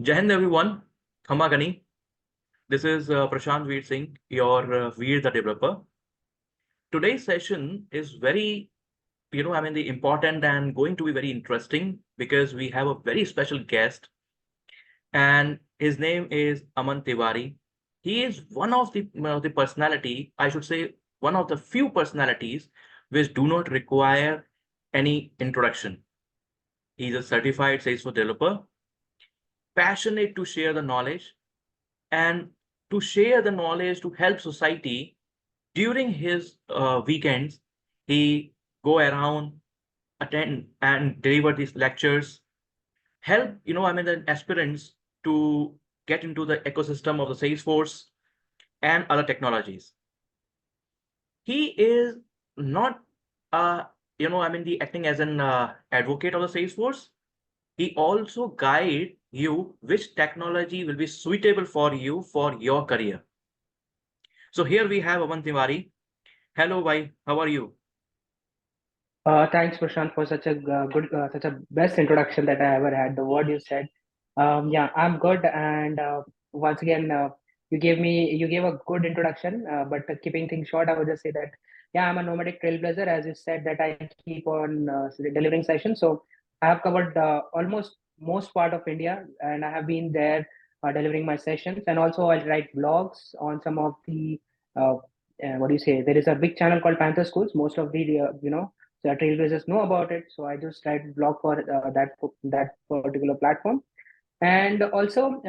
Jai Hind everyone, Khama Gani. This is Prashant Veer Singh, your Veer the developer. Today's session is very, the important and going to be very interesting because we have a very special guest and his name is Aman Tiwari. He is one of the personality, I should say, one of the few personalities which do not require any introduction. He's a certified Salesforce developer, passionate to share the knowledge and to share the knowledge to help society during his weekends. He go around, attend and deliver these lectures, help the aspirants to get into the ecosystem of the Salesforce and other technologies. He is not the acting as an advocate of the Salesforce. He also guide you which technology will be suitable for you for your career. So here we have Aman Tiwari. Hello, bhai. How are you? Thanks, Prashant, for such a such a best introduction that I ever had. The word you said, yeah, I'm good. And once again, you gave a good introduction. But keeping things short, I would just say that, yeah, I'm a nomadic trailblazer, as you said, that I keep on delivering sessions. So I have covered almost most part of India, and I have been there delivering my sessions. And also, I write blogs on some of the what do you say? There is a big channel called Panther Schools. Most of the so trailblazers know about it. So I just write blog for that particular platform. And also,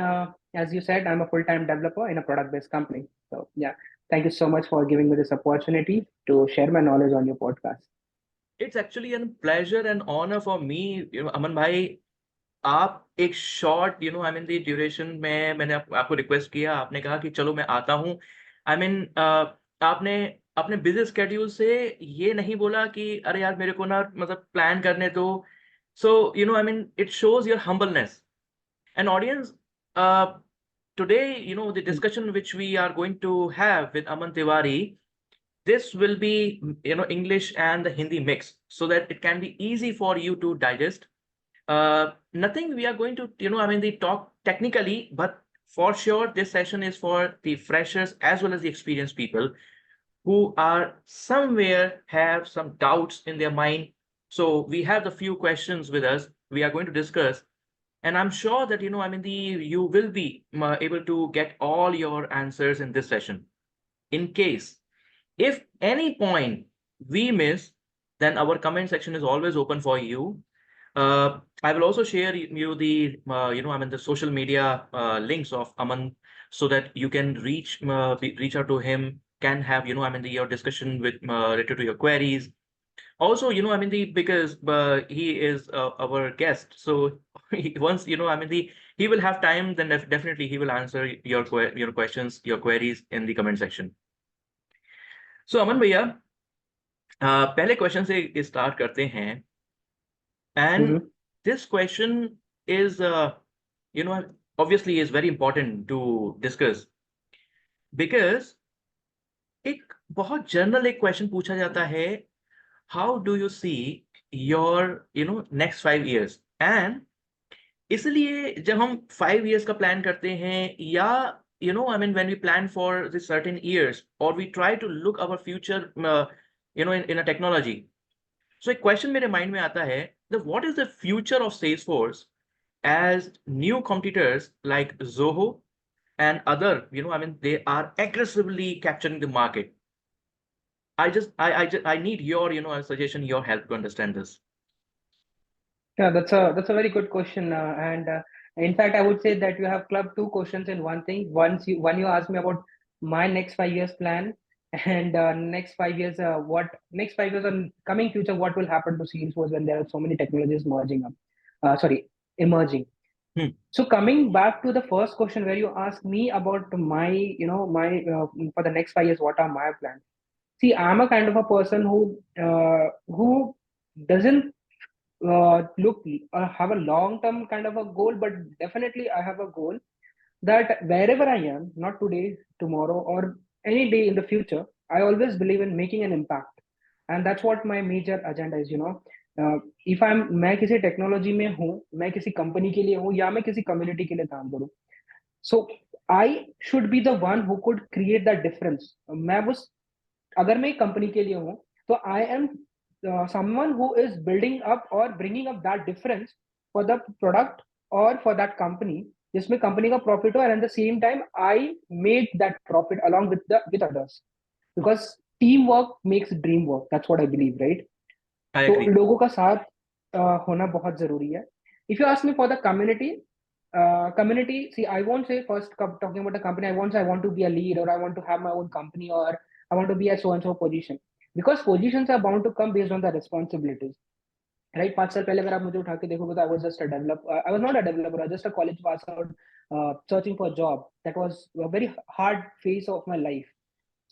as you said, I'm a full-time developer in a product-based company. So yeah, thank you so much for giving me this opportunity to share my knowledge on your podcast. It's actually a pleasure and honor for me, Aman bhai. आप एक short दी duration में मैंने आपको request किया, आपने कहा कि चलो मैं आता हूँ। आपने अपने बिजी स्केड्यूल से ये नहीं बोला कि अरे यार मेरे को ना मतलब प्लान करने दो। So it shows your humbleness and audience. today, the discussion which we are going to have with Aman Tiwari, this will be, English and the Hindi mix so that it can be easy for you to digest. Nothing we are going to, the talk technically, but for sure, this session is for the freshers as well as the experienced people who are somewhere have some doubts in their mind. So we have the few questions with us. We are going to discuss, and I'm sure that you will be able to get all your answers in this session. In case if any point we miss, then our comment section is always open for you. I will also share you the the social media links of Aman so that you can reach out to him, can have your discussion with related to your queries. Also, because he is our guest, so once he will have time, then definitely he will answer your questions, your queries in the comment section. So Aman भैया, पहले question से start करते हैं and Mm-hmm. This question is you know obviously is very important to discuss because एक बहुत general एक question पूछा जाता है, how do you see your next 5 years and इसलिए जब हम 5 years का प्लान करते हैं या when we plan for the certain years or we try to look our future in a technology. So a question मेरे mind में आता है that what is the future of Salesforce as new competitors like Zoho and other they are aggressively capturing the market. I need your suggestion, your help to understand this. Yeah, that's a very good question, and in fact, I would say that you have clubbed two questions in one thing. One you asked me about my next 5 years plan, and next 5 years, what next 5 years and coming future, what will happen to Salesforce when there are so many technologies merging up, sorry, emerging. Hmm. So coming back to the first question where you asked me about my for the next 5 years, what are my plans? See, I'm a kind of a person who doesn't look have a long term kind of a goal, but definitely I have a goal that wherever I am, not today, tomorrow, or any day in the future, I always believe in making an impact, and that's what my major agenda is. If I M मैं किसी technology में हूँ, मैं किसी company के लिए हूँ या मैं किसी कम्युनिटी के लिए काम करूँ, so I should be the one who could create that difference. मैं उस अगर मैं एक कंपनी के लिए हूँ, तो I am someone who is building up और bringing up that difference for the product और फॉर दैट कंपनी, जिसमें कंपनी का प्रॉफिट हो, and at the same time I make that profit along with others, because team work makes dream work, that's what I believe, right? I तो agree. लोगों का साथ होना बहुत जरूरी है। If you ask me for the community, community, see, I won't say first talking about a company, I won't say I want to be a lead or I want to have my own company or I want to be a so and so position, because positions are bound to come based on the responsibilities, right? 5 साल पहले अगर आप मुझे उठा के देखोगे तो I was just a developer, I was not a developer, I was just a college pass out, searching for a job. That was a very hard phase of my life.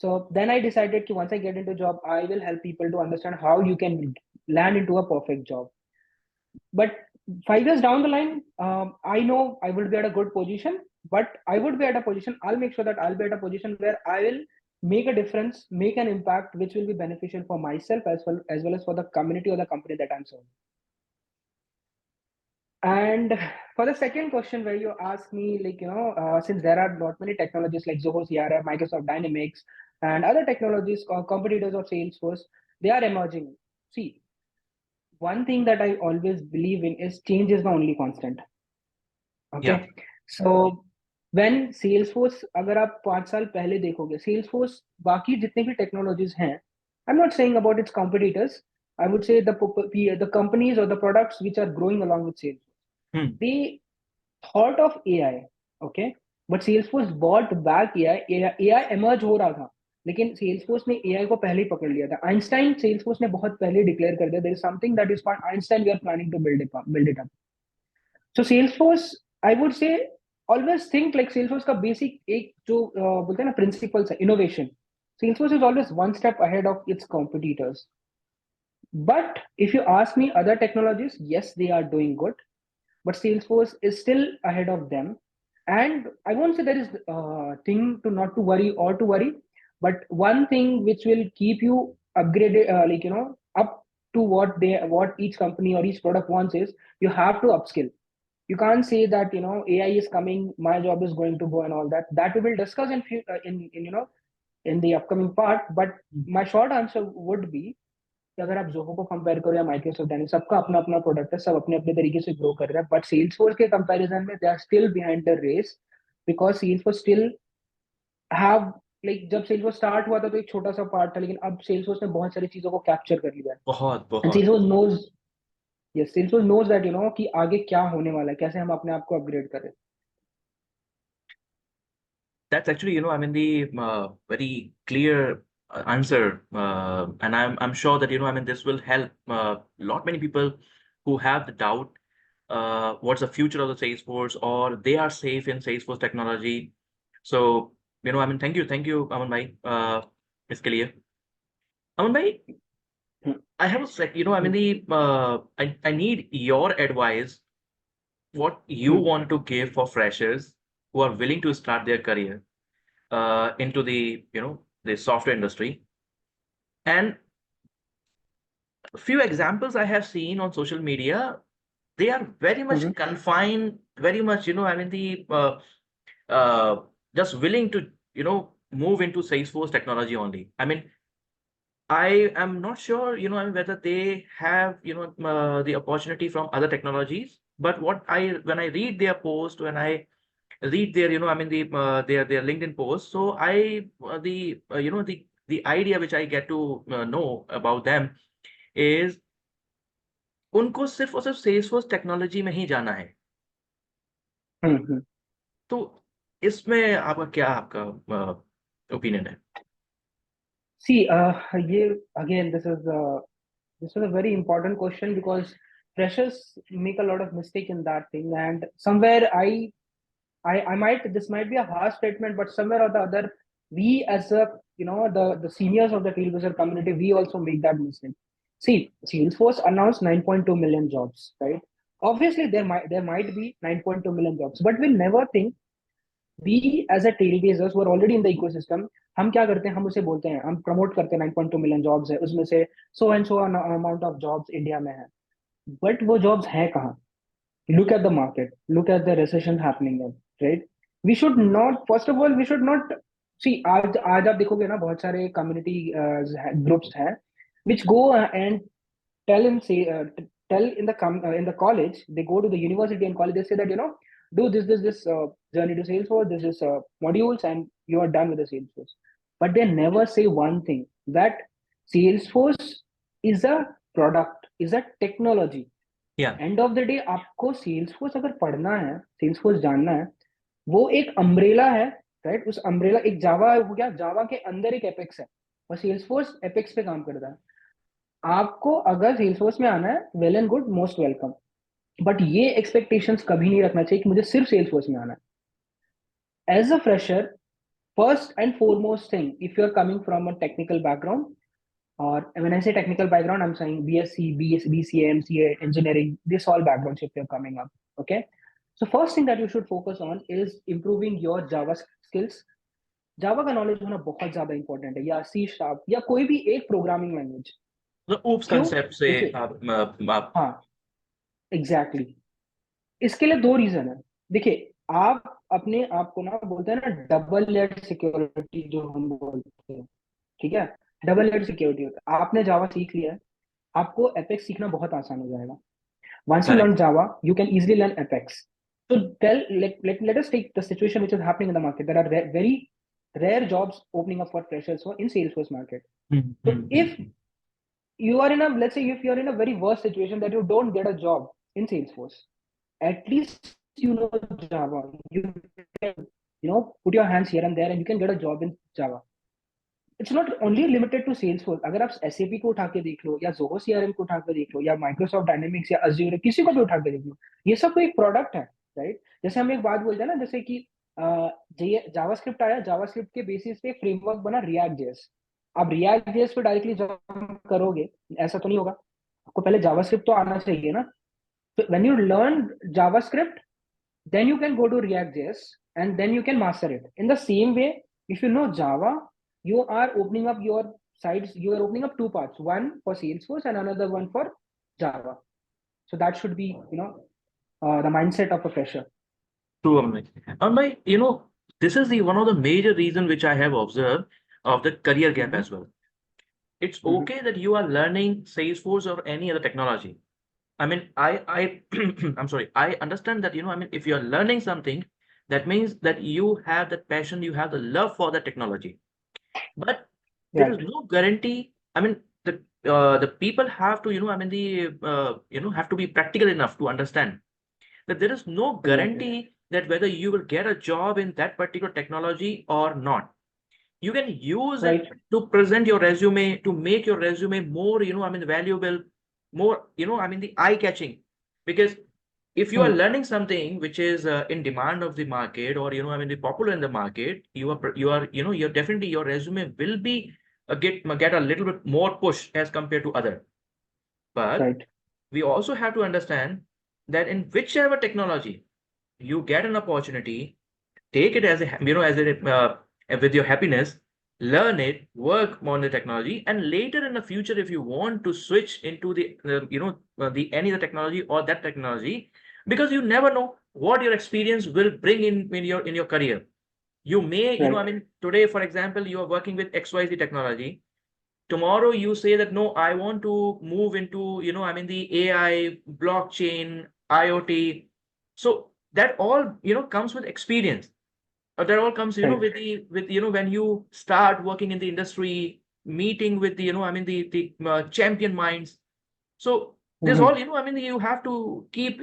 So then I decided that once I get into a job, I will help people to understand how you can land into a perfect job. But 5 years down the line, I know I would be at a good position, but I would be at a position, I'll make sure that I'll be at a position where I will make a difference, make an impact, which will be beneficial for myself as well as for the community or the company that I'm serving. And for the second question, where you ask me, like, since there are not many technologies like Zoho CRM, Microsoft Dynamics, and other technologies, competitors of Salesforce, they are emerging. See, one thing that I always believe in is change is the only constant. Okay, Yeah. So when Salesforce, अगर आप 5 साल पहले देखोगे, Salesforce बाकी जितने भी technologies हैं, I am not saying about its competitors, I would say the companies और the products which are growing along with sales, Hmm. They thought of AI, okay, but Salesforce bought back AI, AI emerge हो रहा था, लेकिन Salesforce ने AI को पहले ही पकड़ लिया था। आइंस्टाइन सेल्सफोर्स ने बहुत पहले डिक्लेयर कर दिया, there is something that is called Einstein, we are planning to build it up. So Salesforce, I would say, always think like Salesforce का बेसिक एक जो बोलते हैं ना प्रिंसिपल्स है, innovation, Salesforce is always one step ahead of its competitors. But if you ask me other technologies, yes, they are doing good, but Salesforce is still ahead of them. And I won't say there is thing to not to worry or to worry, but one thing which will keep you upgraded, up to what each company or each product wants is you have to upskill. You can't say that AI is coming, my job is going to go, and all that. That we will discuss in in the upcoming part. But my short answer would be कि अगर आप Zoho को compare करो या Microsoft dynamic, सबका अपना अपना product है, सब अपने अपने तरीके से ग्रो कर रहा है, बट सेल्सफोर्स के कंपैरिजन में they are still behind the race, because Salesforce still have, like, जब सेल्सफोर्स स्टार्ट हुआ था तो एक छोटा सा पार्ट था, लेकिन अब सेल्सफोर्स ने बहुत सारी चीजों को कैप्चर कर लिया है, बहुत एंड बहुत। Salesforce knows, yes, Salesforce knows that कि आगे क्या होने वाला है, कैसे हम अपने आप को अपग्रेड करें। That's actually, I mean, the very clear answer, and I'm sure that I mean, this will help lot many people who have the doubt what's the future of the Salesforce, or they are safe in Salesforce technology. So I mean, thank you, Aman bhai, इसके लिए। Aman bhai, I have a sec, I mean, I need your advice. What you want to give for freshers who are willing to start their career into the the software industry. And a few examples I have seen on social media, they are very much confined, very much I mean the uh, just willing to move into Salesforce technology only. I mean, I am not sure I mean whether they have the opportunity from other technologies. But what I when I read their post, when I read their I mean the their LinkedIn post, so I the idea which I get to know about them is उनको सिर्फ और सिर्फ Salesforce technology में ही जाना है। तो इसमें आपका क्या आपका ओपिनियन है? See, ये again, this is a very important question, because freshers make a lot of mistake in that thing, and somewhere I might, this might be a harsh statement, but somewhere or the other, we as a the seniors of the field user community, we also make that mistake. See, Salesforce announced 9.2 million jobs, right? Obviously, there might be 9.2 million jobs, but we'll never think We as a tailgazers who are already in the ecosystem, हम क्या करते हैं, हम उसे बोलते हैं, हम promote करते हैं 9.2 मिलियन जॉब्स है, उसमें से so and so amount of jobs India में है, बट वो जॉब्स है कहाँ? Look at the market, look at the recession happening there, right? We should not, first of all, we should not see, आज आप देखोगे ना, बहुत सारे कम्युनिटी ग्रुप्स हैं which go and tell in say tell in the college, they go to the university and college, they say that, do this journey to Salesforce, this modules, and you are done with the Salesforce. But they never say one thing, that Salesforce is a product, is a technology. Yeah. End of the day आपको Salesforce अगर पढ़ना है, Salesforce जानना है, वो एक umbrella है, right? उस अम्ब्रेला, एक जावा हो गया, जावा के अंदर एक एपेक्स है, और सेल्सफोर्स एपेक्स पे काम करता है। आपको अगर सेल्सफोर्स में आना है, well and good, most welcome, but ये एक्सपेक्टेशंस कभी नहीं रखना चाहिए कि मुझे सिर्फ सेल्सफोर्स में आना है। As a fresher, first and foremost thing, if you're coming from a technical background, or when I say technical background, I'm saying BSc, BCA, MCA, engineering, this all backgrounds if you're coming up. Okay. So first thing that you should focus on is improving your Java skills. Java का knowledge होना बहुत ज्यादा important है, या C sharp, या कोई भी एक प्रोग्रामिंग लैंग्वेज। तो ऊप्स क्यों? कंसेप्ट से देखिए, आप हाँ, एग्जैक्टली exactly. इसके लिए दो रीजन है। देखिए, आप अपने आप को ना बोलते हैं ना डबल लेयर सिक्योरिटी, जो हम बोलते हैं, ठीक है, डबल लेयर सिक्योरिटी होता है। आपने जावा सीख लिया है, आपको एपेक्स सीखना बहुत आसान हो जाएगा। Once you learn correct. Java, you can easily learn Apex. So let us take the situation which is happening in the market. There are very rare jobs opening up for freshers in Salesforce market. So if you are in a, let's say if you are in a very worst situation that you don't get a job in Salesforce, at least you know Java. You can, put your hands here and there and you can get a job in Java. It's not only limited to Salesforce. अगर आप SAP को उठा के देख लो, या Zoho CRM को उठा के देख लो, या माइक्रोसॉफ्ट डायनेमिक्स या अज्यूर, किसी को भी उठा के देख लो, ये सब तो एक प्रोडक्ट है, राइट? जैसे हम एक बात बोलते हैं ना, जैसे कि जावास्क्रिप्ट आया, जावास्क्रिप्ट के बेसिस पे फ्रेमवर्क बना रिएक्ट जेएस। अब रिएक्ट जेएस पे डायरेक्टली जॉब करोगे, ऐसा तो नहीं होगा, आपको पहले जावास्क्रिप्ट तो आना चाहिए ना। तो when you learn JavaScript, then you can go to React.js and then you can master it. In the same way, if you know Java, you are opening up your sites, you are opening up two parts, one for Salesforce and another one for Java. So that should be, the mindset of a fresher. True, Amit. And by, this is the one of the major reason which I have observed of the career gap Mm-hmm. as well. It's Mm-hmm. okay that you are learning Salesforce or any other technology. I mean, I'm sorry. I understand that, I mean, if you're learning something, that means that you have that passion, you have the love for the technology. But there is Right. no guarantee. I mean, the people have to, have to be practical enough to understand that there is no Exactly. guarantee that whether you will get a job in that particular technology or not. You can use it Right. to present your resume, to make your resume more, valuable, more, the eye catching. Because if you are Mm. learning something which is in demand of the market, or, the popular in the market, you're definitely, your resume will be get a little bit more push as compared to other. But Right. we also have to understand that in whichever technology you get an opportunity, take it as a, with your happiness, learn it, work on the technology, and later in the future, if you want to switch into the any other technology or that technology, because you never know what your experience will bring in your career. You may, Right. today, for example, you are working with XYZ technology. Tomorrow you say that, no, I want to move into, the AI, blockchain, IoT. So that all, comes with experience. That all comes, Right. with when you start working in the industry, meeting with the, the champion minds. So this Mm-hmm. all, you have to keep,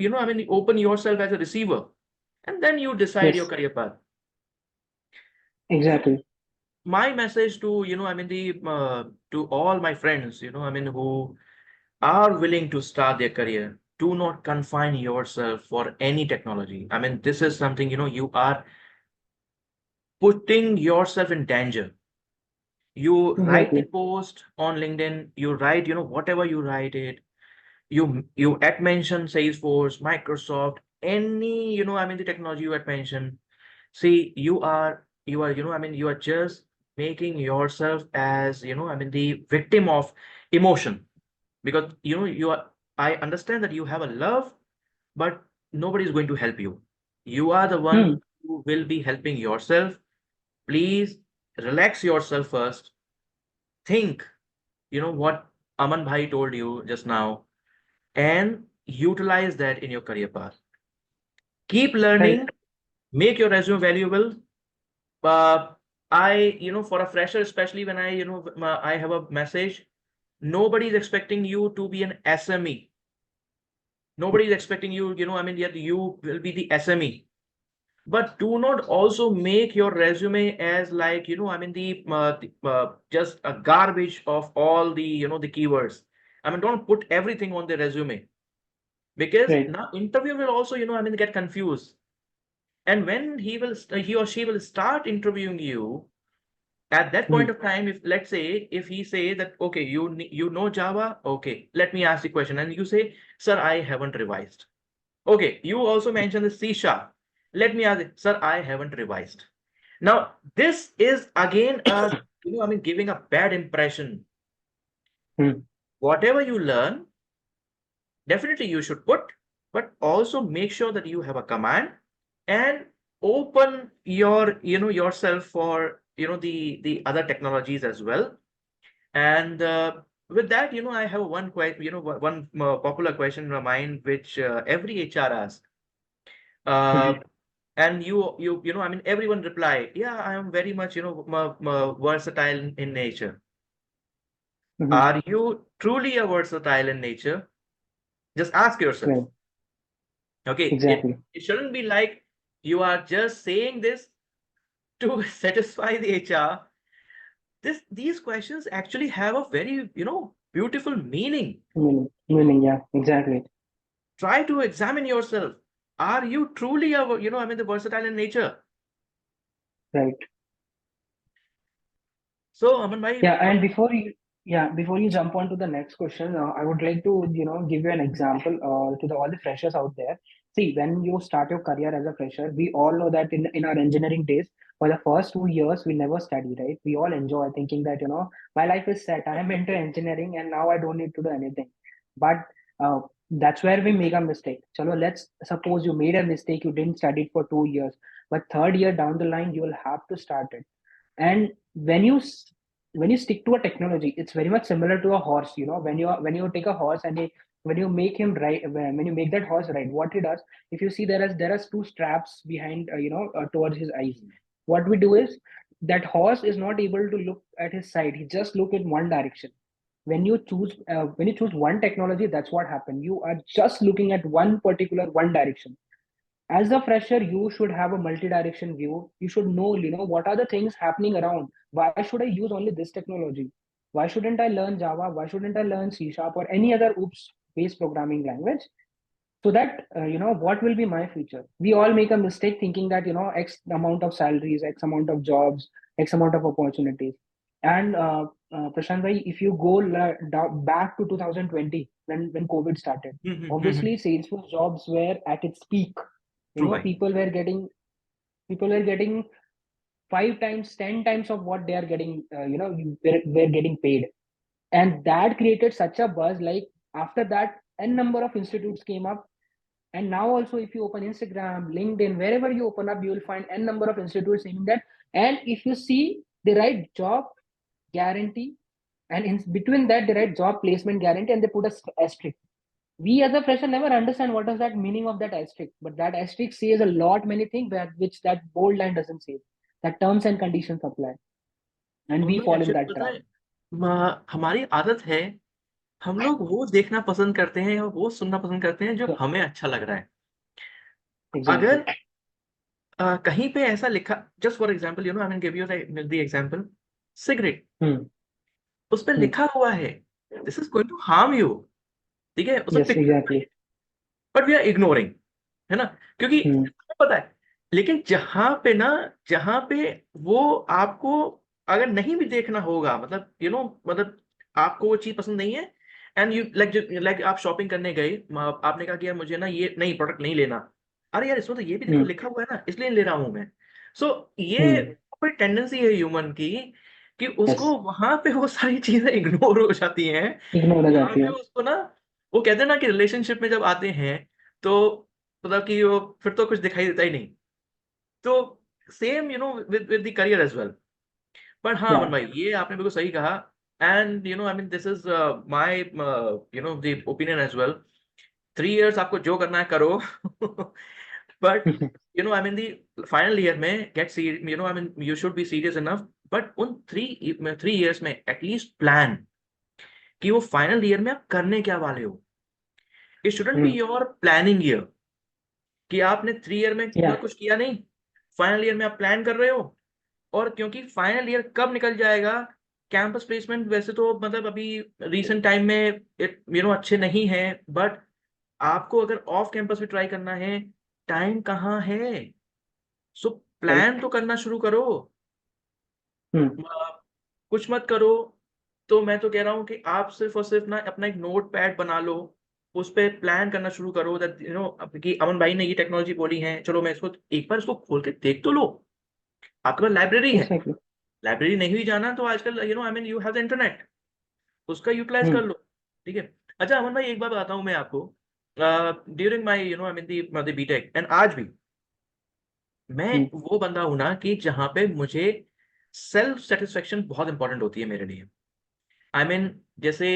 open yourself as a receiver, and then you decide your Yes. career path. So Exactly. my message to, to all my friends, who are willing to start their career, do not confine yourself for any technology. I mean, this is something, you are putting yourself in danger. You write the Exactly. post on LinkedIn, you write, whatever you write it, you at mention Salesforce, Microsoft, any, the technology you had mentioned. See, you are, you are just making yourself as, the victim of emotion. Because, I understand that you have a love, but nobody is going to help you. You are the one Hmm. who will be helping yourself. Please relax yourself first. Think, what Aman Bhai told you just now, and utilize that in your career path. Keep Right. learning, make your resume valuable. Uh, for a fresher, especially when I have a message, nobody is expecting you to be an SME. Nobody is expecting you, yet you will be the SME. But do not also make your resume as like, just a garbage of all the, the keywords. I mean, don't put everything on the resume, because Right. now interviewer will also, get confused. And when he or she will start interviewing you, at that Hmm. point of time, if let's say if he say that, okay, you know Java, okay, let me ask the question, and you say, sir, I haven't revised. Okay, you also mentioned the C sharp. Let me ask, sir, I haven't revised. Now, this is again giving a bad impression. Hmm. Whatever you learn, definitely you should put, but also make sure that you have a command, and open yourself for, the other technologies as well. And with that, I have one quite, one popular question in my mind, which every HR asks. Hmm. Uh, and everyone reply, yeah, I am very much, versatile in nature. Hmm. Are you truly a versatile in nature? Just ask yourself. Right. Okay, Exactly. it shouldn't be like you are just saying this to satisfy the HR. These questions actually have a very, beautiful meaning. Meaning. Yeah. Exactly. Try to examine yourself. Are you truly a, the versatile in nature? Right. So, Aman bhai, Yeah, and before you jump on to the next question, I would like to, give you an example to all the freshers out there. See, when you start your career as a fresher, we all know that in our engineering days, for the first 2 years, we never study, right? We all enjoy thinking that, my life is set. I am into engineering and now I don't need to do anything. But uh, that's where we make a mistake. Chalo, let's suppose you made a mistake, you didn't study it for 2 years, but third year down the line, you will have to start it. And when you stick to a technology, it's very much similar to a horse. When you take a horse and when you make him ride, when you make that horse ride, what he does, if you see, there is two straps behind, towards his eyes. What we do is, that horse is not able to look at his side, he just look in one direction. When you choose one technology, that's what happened. You are just looking at one particular one direction. As a fresher, you should have a multi-direction view. You should know, what are the things happening around. Why should I use only this technology? Why shouldn't I learn Java? Why shouldn't I learn C sharp or any other oops based programming language? So that, what will be my future? We all make a mistake thinking that, x amount of salaries, x amount of jobs, x amount of opportunities. And Prashant bhai, if you go back to 2020, when COVID started, obviously Salesforce jobs were at its peak. True, bhai. People were getting 5 times, 10 times of what they are getting, were getting paid. And that created such a buzz. Like, after that, n number of institutes came up. And now also, if you open Instagram, LinkedIn, wherever you open up, you will find n number of institutes saying that. And if you see, they write job guarantee, and in between that they write job placement guarantee, and they put a asterisk. We as a fresher never understand what is that meaning of that asterisk, but that asterisk says a lot many things that which that bold line doesn't say. That terms and conditions apply, and Aman we भाई, fall in actually that पता trap. है, हमारी आदत है, हम लोग वो देखना पसंद करते हैं और वो सुनना पसंद करते हैं जो So, हमें अच्छा लग रहा है। exactly. अगर कहीं पे ऐसा लिखा, just for example, I mean give you the example, cigarette, Hmm. उस पे Hmm. लिखा हुआ है, this is going to harm you, ठीक है, उसमें Yes, picture, exactly. But we are ignoring, है ना, क्योंकि Hmm. हमें पता है। लेकिन जहां पे वो आपको अगर नहीं भी देखना होगा, मतलब मतलब आपको वो चीज पसंद नहीं है, एंड यू लाइक आप शॉपिंग करने गए, आपने कहा कि यार मुझे ना ये नहीं प्रोडक्ट नहीं लेना। अरे यार, इसमें तो ये भी देखो Hmm. लिखा हुआ है ना, इसलिए ले रहा हूं मैं। सो ये Hmm. कोई टेंडेंसी है ह्यूमन की कि Yes. उसको वहां पे वो सारी चीजें इग्नोर हो जाती हैं। इग्नोर हो वहां जाती पे है। उसको ना, वो कहते हैं ना कि रिलेशनशिप में जब आते हैं तो मतलब कि वो फिर तो कुछ दिखाई देता ही नहीं। तो same with with the career as well. पर हाँ अमन Yeah. भाई, ये आपने बिल्कुल सही कहा। And I mean this is my the opinion as well. 3 years आपको जो करना है करो। But I mean the final year में get I mean you should be serious enough. But उन 3 इयर्स में एटलीस्ट प्लान कि वो फाइनल ईयर में आप करने क्या वाले हो। It shouldn't be Hmm. Your planning year कि आपने 3 ईयर में Yeah. कुछ किया नहीं, फाइनल ईयर में आप प्लान कर रहे हो। और क्योंकि फाइनल ईयर कब निकल जाएगा, कैंपस प्लेसमेंट वैसे तो मतलब अभी रीसेंट टाइम में अच्छे नहीं है। बट आपको अगर ऑफ कैंपस भी ट्राई करना है, टाइम कहाँ है। सो Right. प्लान तो करना शुरू करो। Hmm. कुछ मत करो। तो मैं तो कह रहा हूँ कि आप सिर्फ और सिर्फ ना अपना एक नोट पैड बना लो, उस पे प्लान करना शुरू करो दैट कि अमन भाई ने ये टेक्नोलॉजी बोली है, चलो मैं इसको एक बार इसको खोल के देख तो लो। आपके पास लाइब्रेरी है, Exactly. लाइब्रेरी नहीं भी जाना तो आजकल आई mean you have the internet, उसका यूटिलाइज कर Hmm. लो। ठीक है। अच्छा अमन भाई, एक बात बताता हूँ मैं आपको। During my I mean the BTech and आज भी मैं Hmm. वो बंदा हूं ना कि जहां पे मुझे सेल्फ सेटिस्फेक्शन बहुत इंपॉर्टेंट होती है मेरे लिए। आई मीन जैसे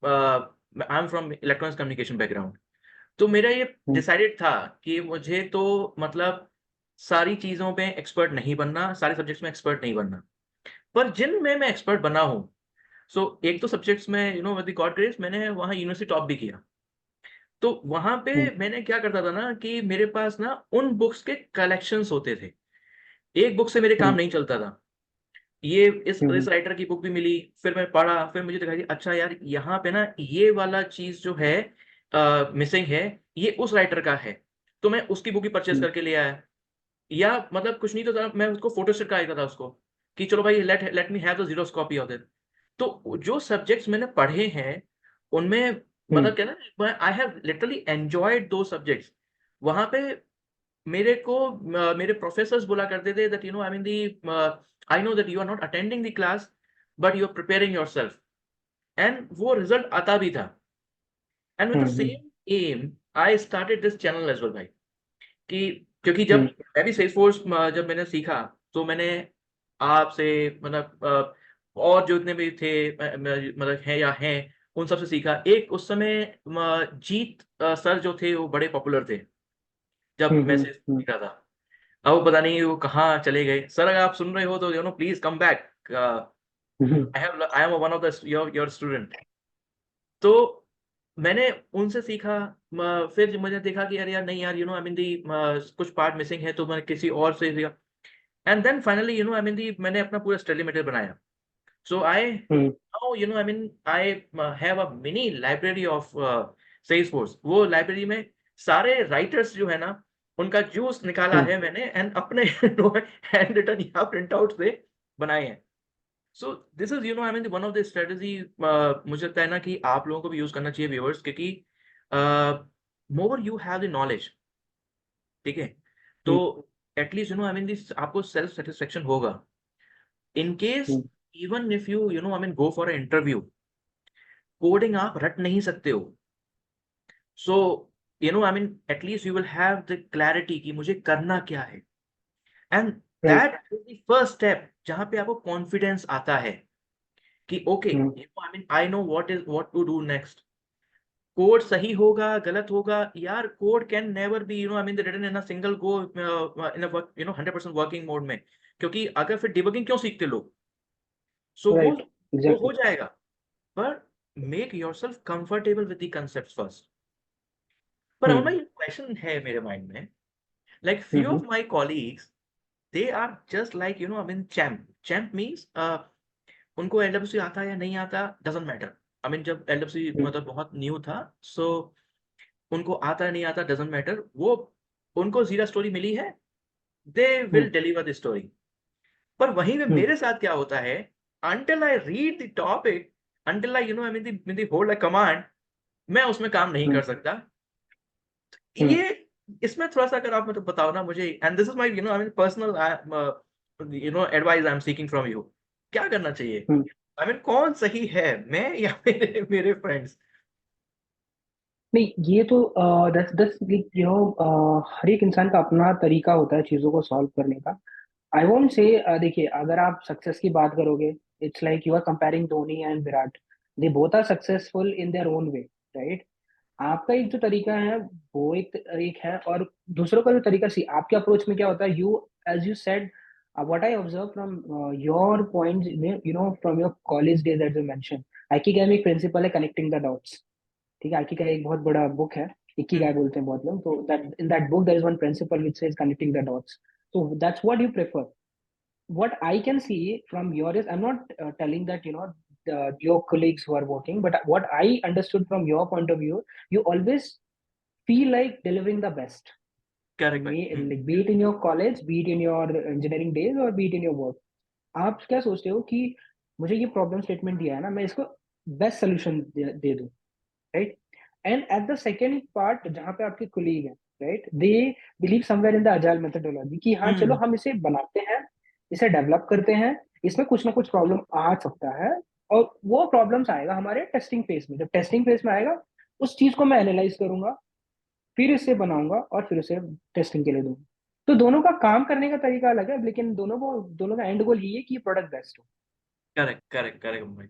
I am from electronics communication background. तो मेरा ये Hmm. डिसाइडेड था कि मुझे तो मतलब सारी चीजों पे एक्सपर्ट नहीं बनना, सारे सब्जेक्ट्स में एक्सपर्ट नहीं बनना। पर जिनमें मैं एक्सपर्ट बना हूँ, सो एक तो सब्जेक्ट्स में विद द गॉड ग्रेस मैंने वहाँ यूनिवर्सिटी टॉप भी किया। तो वहां पे Hmm. मैंने क्या करता था ना कि मेरे पास ना उन बुक्स के कलेक्शंस होते थे। एक बुक से मेरे काम Hmm. नहीं चलता था। ये इस Hmm. राइटर की बुक भी मिली, फिर मैं पढ़ा, फिर मुझे दिखाई दी अच्छा यार यहाँ पे ना ये वाला चीज जो है मिसिंग है, ये उस राइटर का है। तो मैं उसकी बुक ही परचेज Hmm. करके ले आया। या मतलब कुछ नहीं तो था, मैं उसको फोटो स्टेट का था उसको कि चलो भाई let let me have the xerox copy of it. तो जो सब्जेक्ट्स मैंने पढ़े हैं उनमें मतलब Hmm. क्या ना, आई हैव लिटरली एंजॉयड दो सब्जेक्ट्स। वहां पे मेरे को मेरे प्रोफेसर्स बोला करते थे that I mean the I know that you are not attending the class but you are preparing yourself. And वो रिजल्ट आता भी था। And with the Hmm. Same am I started this channel as well भाई। कि क्योंकि जब Hmm. मैं भी सेल्सफोर्स जब मैंने सीखा तो मैंने आपसे मतलब और जो इतने भी थे मतलब हैं या हैं उन सबसे सीखा। एक उस समय जीत सर जो थे वो बड़े पॉपुलर थे जब Hmm. मैं Hmm. Sales Hmm. सीख रहा था। अब वो पता नहीं वो कहाँ चले गए। सर अगर आप सुन रहे हो तो please come back. Hmm. I am one of the your student. तो मैंने उनसे सीखा। फिर मुझे देखा कि यार यार नहीं यार आई मीन दी कुछ पार्ट मिसिंग है तो मैंने किसी और से सीखा। And then finally I mean the मैंने अपना पूरा स्टडी मटेरियल बनाया। So I Hmm. Now I mean I have a mini library of Salesforce. वो लाइब्रेरी में सारे राइटर्स जो है ना उनका जूस निकाला Hmm. है मैंने एंड अपने हैंड रिटन या प्रिंट आउट से बनाए हैं। So this is I mean one of the strategy मुझे लगता है ना कि आप लोगों को भी यूज करना चाहिए व्यूअर्स, क्योंकि more you have the knowledge, ठीक है, तो Hmm. At least I mean this आपको सेल्फ सेटिस्फेक्शन होगा। In case Hmm. Even if you I mean go for interview, coding आप रट नहीं सकते हो। So I mean at least you will have the clarity कि मुझे करना क्या है। And Right. That is the first step जहां पे आपको कॉन्फिडेंस आता है कि okay Hmm. I mean I know what to do next. Code सही होगा गलत होगा यार, code can never be I mean written in a single go in a work 100% working mode में। क्योंकि अगर फिर डिबगिंग क्यों सीखते लोग। सो Right. वो हो Exactly. जाएगा। पर make yourself comfortable with the concept first. पर Hmm. अमन, ये क्वेश्चन है मेरे माइंड में। Like few Hmm. Of my colleagues, they are just like I mean champ. Champ means उनको एलडब्ल्यूसी आता है या नहीं आता डजंट मैटर। आई मीन जब एलडब्ल्यूसी Hmm. मतलब बहुत न्यू था, सो उनको आता है नहीं आता डजंट मैटर। वो उनको जीरा स्टोरी मिली है, दे Hmm. Will deliver the story. पर वहीं पे Hmm. मेरे साथ क्या होता है, until I read the topic, until I I mean the hold a command, मैं उसमें काम नहीं Hmm. कर सकता। Hmm. ये इसमें थोड़ा-सा अगर आप मतलब बताओ ना मुझे, and this is my I mean personal advice I am seeking from you. क्या करना चाहिए? हुँ। आई मीन कौन सही है, मैं या मेरे मेरे फ्रेंड्स? नहीं, ये तो दैट्स दैट्स लाइक हर एक इंसान का अपना तरीका होता है चीज़ों को सॉल्व करने का। आई वोंट से देखिए अगर आप सक्सेस की बात करोगे, it's like you are comparing Dhoni and Virat. They both are successful in their own way, right? आपका एक जो तरीका है वो एक है, और दूसरों का जो तरीका सी आपके अप्रोच में क्या होता है, you as you said what I observe from your points, from your college days as you mention, ikigai principle है कनेक्टिंग द डॉट्स। ठीक है, आइकिगाई एक बहुत बड़ा बुक है, हुँ, इकिगाई बोलते हैं बहुत लोग, तो that in that book there is one principle which says connecting the dots. So that's what you prefer. What I can see from your is, I'm not telling that your colleagues who are working, but what I understood from your point of view, you always feel like delivering the best. Correct भाई। हुँ, Like be it in your college, be it in your engineering days, or be it in your work. आप क्या सोचते हो कि मुझे ये problem statement दिया है ना, मैं इसको बेस्ट सोल्यूशन दे दूं, right? And at the second part जहाँ पे आपके कुलीग हैं, right, they believe somewhere in the agile methodology कि हाँ चलो हुँ, हम इसे बनाते हैं, इसे डेवलप करते हैं, इसमें कुछ ना कुछ प्रॉब्लम आ सकता है, और वो प्रॉब्लम्स आएगा हमारे टेस्टिंग फेज में। जब टेस्टिंग फेज में आएगा, उस चीज को मैं एनालाइज करूंगा, फिर इसे बनाऊंगा और फिर उसे टेस्टिंग के लिए दूंगा। तो दोनों का काम करने का तरीका अलग है, लेकिन दोनों का एंड गोल ये है कि ये प्रोडक्ट बेस्ट हो। करेक्ट, करेक्ट, करेक्ट भाई।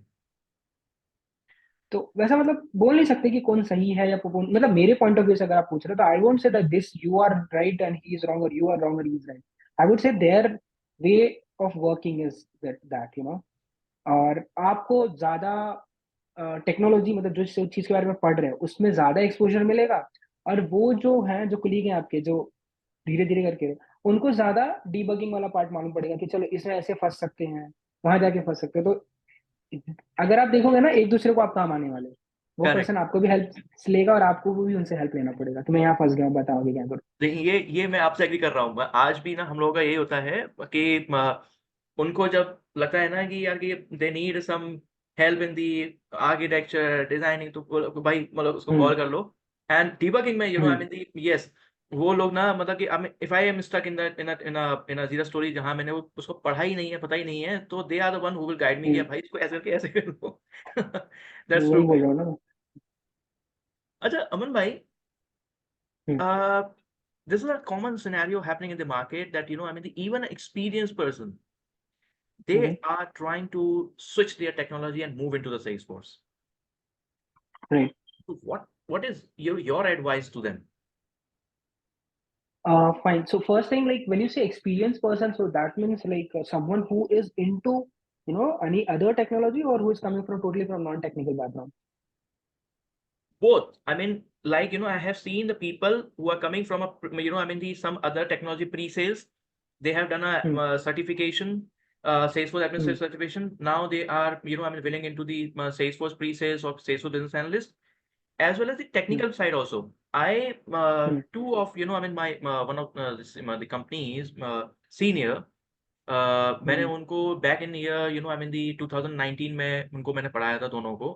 तो वैसा मतलब बोल नहीं सकते कि कौन सही है या कौन, मतलब मेरे पॉइंट ऑफ व्यू से अगर आप पूछ रहे हो तो I won't say that this you are right and he is wrong, और यू आर रॉन्ग और he is right. I would say their way of working is that और आपको ज्यादा टेक्नोलॉजी, मतलब जो चीज के बारे में पढ़ रहे हैं उसमें ज्यादा एक्सपोजर मिलेगा, और वो जो है जो कुलीग हैं आपके जो धीरे धीरे करके, उनको ज्यादा डीबगिंग वाला पार्ट मालूम पड़ेगा कि चलो इसमें ऐसे फंस सकते हैं, वहां जाके फंस सकते हैं। तो अगर आप देखोगे ना, एक दूसरे को आप काम आने वाले हो। वो करेक्ट। पर्सन आपको भी हेल्प लेगा और आपको भी उनसे हेल्प लेना पड़ेगा कि मैं यहाँ फंस गया हूँ, बताओ आगे क्या करूँ। देखिए ये मैं आपसे एग्री कर रहा हूँ। आज भी ना हम लोगों का यही होता है कि उनको जब लगता है ना कि यार कि they need some help in the architecture, designing, तो भाई मतलब उसको हम्म। कॉल कर लो। एंड डिबगिंग में आई हम्म। मीन दी यस, वो लोग ना मतलब कि if I am stuck in the in a zero story जहाँ मैंने वो उसको पढ़ा ही नहीं है, पता ही नहीं है, तो they are the one who will guide me कि हम्म। भाई इसको ऐसे करके ऐसे कर लो। That's true. वही बोल रहा हूँ ना मैं। अच्छा अमन भाई, हम्म। uh, this is a common scenario happening in the market that I mean even an experienced person, hmm. they are trying to switch their technology and move into the Salesforce. Right. So what is your advice to them? Fine. So first thing, like when you say experienced person, so that means like someone who is into any other technology, or who is coming from totally from non-technical background. Both. I mean, like I have seen the people who are coming from I mean the some other technology pre-sales. They have done a hmm. certification, Salesforce hmm. administrator certification. Now they are I mean willing into the Salesforce pre-sales or Salesforce business analyst, as well as the hmm. technical side also. I hmm. two of I mean my one of the companies senior, मैंने हम्म। उनको back in year I mean दी 2019 में उनको मैंने पढ़ाया था दोनों को।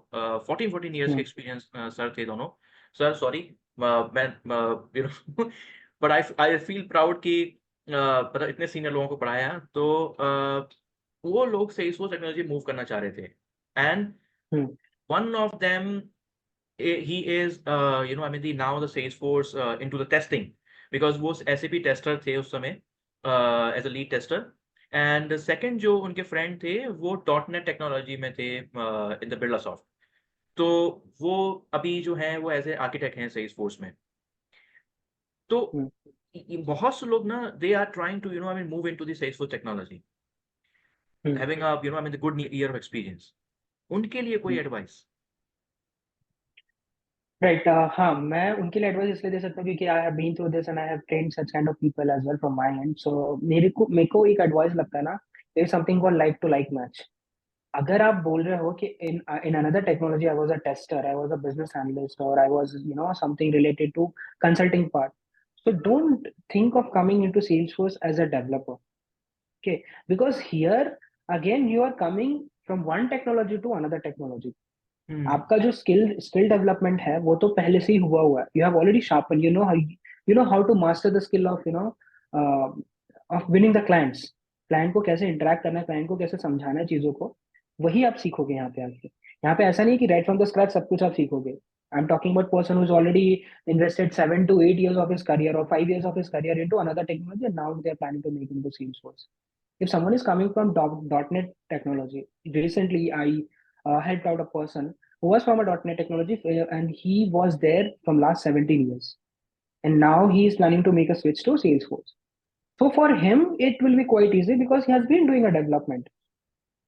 14 years के हम्म। एक्सपीरियंस सर थे दोनों। सर सॉरी, मैं but I I feel proud कि मतलब इतने सीनियर लोगों को पढ़ाया। तो वो लोग सेल्सफोर्स टेक्नोलॉजी मूव करना चाह रहे थे, and hmm. one of them, he is I mean the now the Salesforce into the testing, because वो SAP टेस्टर थे उस समय as a lead tester. And second जो उनके फ्रेंड थे वो डॉट नेट टेक्नोलॉजी में थे इन द बिरला सॉफ्ट। तो वो अभी जो हैं वो एज ए आर्किटेक्ट हैं सेल्सफोर्स में। तो हम्म। बहुत से लोग ना they are trying to I mean move into the Salesforce technology, hmm. Having a I mean the good year of experience. उनके लिए कोई हम्म। एडवाइस? राइट। हाँ, मैं उनके लिए एडवाइस इसलिए दे सकता हूँ क्योंकि I have been through this and I have trained such kind of people as well from my end. So मेरे को एक एडवाइस लगता है ना, there is something called like to like match. अगर आप बोल रहे हो कि in another technology I was a tester, I was a business analyst, और I was something related to consulting part, so don't think of coming into Salesforce as a developer. Okay, because here again you are coming from one technology to another technology. हम्म। आपका जो skill skill development है वो तो पहले से ही हुआ हुआ है, you have already sharpen, you know you know how to master the skill of, uh, of winning the clients. Client को कैसे इंटरेक्ट करना है, क्लाइंट को कैसे समझाना है चीजों को, वही आप सीखोगे यहाँ पे आके। यहाँ पे ऐसा नहीं है कि राइट फ्रॉम द स्क्रैच सब कुछ आप सीखोगे। I am talking about person who is already invested 7 to 8 years of his career or 5 years of his career into another technology, and now they are planning to make into Salesforce. If someone is coming from .NET technology, recently I helped out a person who was from a .NET technology, and he was there from last 17 years, and now he is planning to make a switch to Salesforce. So for him it will be quite easy because he has been doing a development,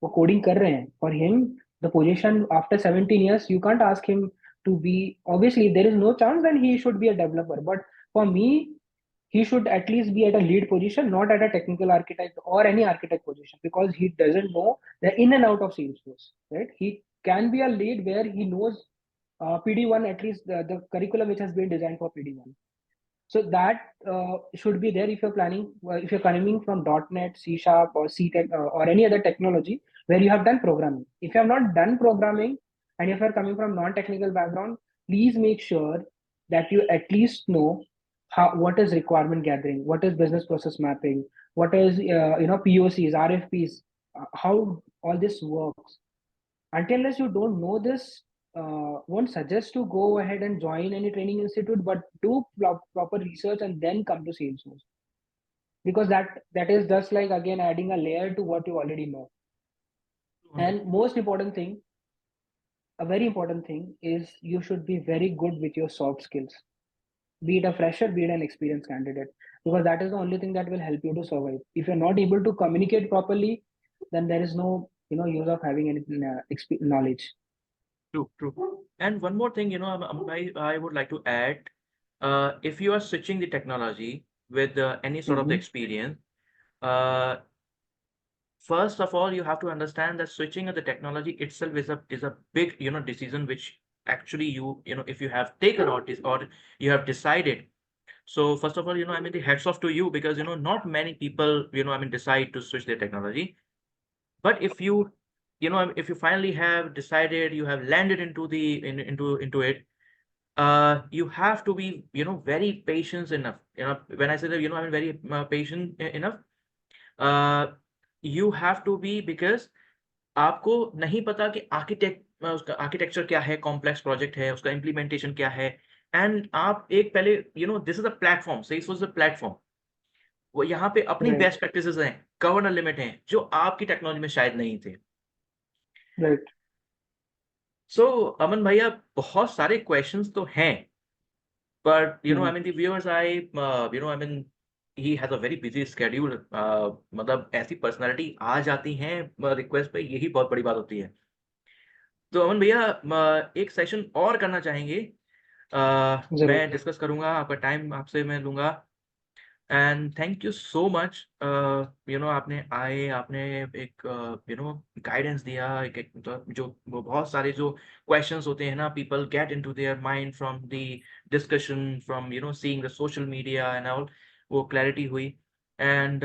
वो coding कर रहे हैं। For him the position after 17 years, you can't ask him to be, obviously there is no chance that he should be a developer, but for me he should at least be at a lead position, not at a technical architect or any architect position, because he doesn't know the in and out of Salesforce, right? He can be a lead where he knows PD1, at least the curriculum which has been designed for PD1. So that should be there if you're planning, if you're coming from .NET, C Sharp, or C Tech, or any other technology where you have done programming. If you have not done programming, and if you're coming from non-technical background, please make sure that you at least know what is requirement gathering, what is business process mapping, what is POCs, RFPs, how all this works. Until unless you don't know this, won't suggest to go ahead and join any training institute, but do proper research and then come to Salesforce, because that is just like again adding a layer to what you already know. And most important thing, a very important thing is you should be very good with your soft skills, be it a fresher, be it an experienced candidate, because that is the only thing that will help you to survive. If you're not able to communicate properly, then there is no use of having any knowledge. True, true. And one more thing, I would like to add, if you are switching the technology with any sort of the Mm-hmm. experience, uh, first of all, you have to understand that switching of the technology itself is a big, decision which actually if you have taken or you have decided. So first of all, the hats off to you, because not many people, decide to switch their technology. But if you finally have decided, you have landed into into it, you have to be very patient enough. When I say that, very patient enough, uh, you have to be, because आपको नहीं पता कि उसका architecture क्या है, complex project है, उसका implementation क्या है। एंड आप एक पहले, this is a platform, Salesforce is a platform. वो यहाँ पे अपनी Right. बेस्ट प्रैक्टिसेस हैं, गवर्नर लिमिट हैं, जो आपकी टेक्नोलॉजी में शायद नहीं थे। Right. सो अमन भैया, बहुत सारे क्वेश्चंस तो हैं, but Mhm. the viewers, he has a very busy schedule. मतलब ऐसी पर्सनालिटी आ जाती हैं रिक्वेस्ट पे, यही बहुत बड़ी बात होती है। तो अमन भैया, एक सेशन और करना चाहेंगे। जरूर। मैं डिस्कस करूंगा, आपका टाइम आपसे मैं लूंगा। And thank you so much. आपने आपने एक गाइडेंस दिया, मतलब जो वो बहुत सारे जो क्वेश्चंस होते हैं ना, people get into their mind from the discussion, from seeing the social media and all, वो क्लैरिटी हुई। एंड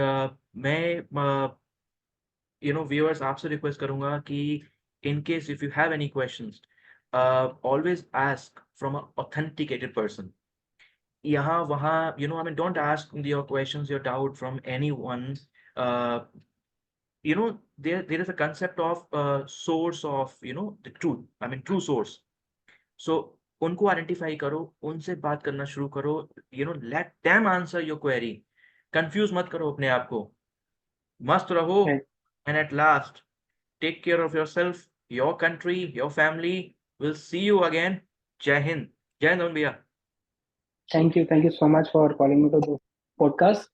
मैं व्यूअर्स आपसे रिक्वेस्ट करूंगा कि in case if you have any questions, always ask from an authenticated person. यहाँ वहाँ, don't ask your questions, your doubt from anyone. uh, there is a concept of source of the truth, true source. So उनको identify करो, उनसे बात करना शुरू करो, let them answer your query. Confuse मत करो अपने आप को, मस्त रहो। Right. And at last, take care of yourself, your country, your family. We'll see you again. Jai Hind. Jai Hind, भैया। Thank you so much for calling me to this podcast.